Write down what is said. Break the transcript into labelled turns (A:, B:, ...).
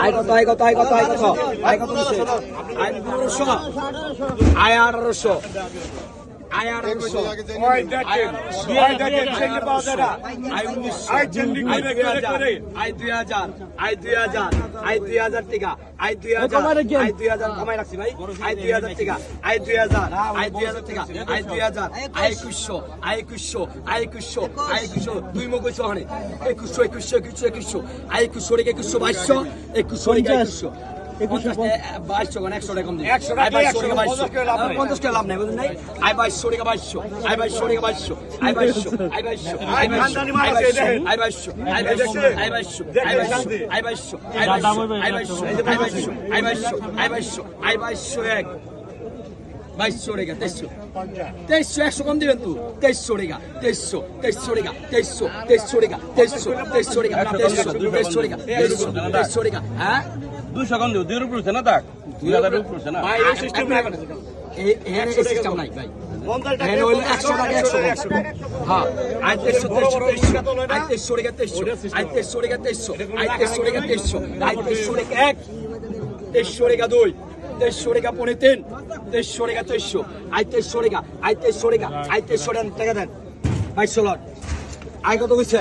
A: আয় কত আয় কত আয় কত আয় কত আয় কত দিছে আয় 1500 আয় 1800 আয় 1800
B: ওই দেখেন ছেলে পাওয়া যায় না
A: আয় 1900
B: আয় চেন্ডি করে
A: আয় 2000 আয় 2000 আয় 2000 টাকা আয় 2000 আয় 2000 কমাই রাখছি ভাই আয় 2000 টাকা আয় 2000 আয় 2000 টাকা আয় 2000 আয় 2100 আয় 2100 আয় 2100 আয় 2100 দুই মগ কইছো হনে 2100 2100 2100 আয় 2100 রেগে 2100 2200 2100 রেগে 2100 2200 কোন 100 টাকা কম দিই
B: 100 টাকা
A: 50 টাকা লাভ নাই বুঝলেন নাই আয় 2200 টাকা 2200 আয় 2200 টাকা 2200 আয় 2200 আয় 2200 আয় 2200 আয় 2200 আয় 2200 আয় 2200 আয় 2200 আয় 2200 আয় 2200 আয় 2200 আয় 2200 আয় 2200 আয় 2200 আয় 2200 এক 2200 টাকা 2300 100 কম দিবেন তো 2300 টাকা 2300 টাকা 2300 টাকা 2300 টাকা 2300 টাকা 2300 টাকা হ্যাঁ
C: 200 কম দিও 2 এর উপর উঠছে না তাক 2000 এর উপর উঠছে না
A: ভাই এই সিস্টেম নাই এই সিস্টেম নাই ভাই
B: 50 টাকা
A: 100 টাকা 100 হ্যাঁ আই 2300 আই 2300 টাকা 2300 আই 2300 টাকা 2300 আই 2300 টাকা 2300 আই 2300 টাকা 1 2300 টাকা 2 2300 টাকা পনে 3 2300 টাকা 2300 আই 2300 টাকা আই 2300 টাকা আই 2300 টাকা দেন 2200 লট আই কত কইছে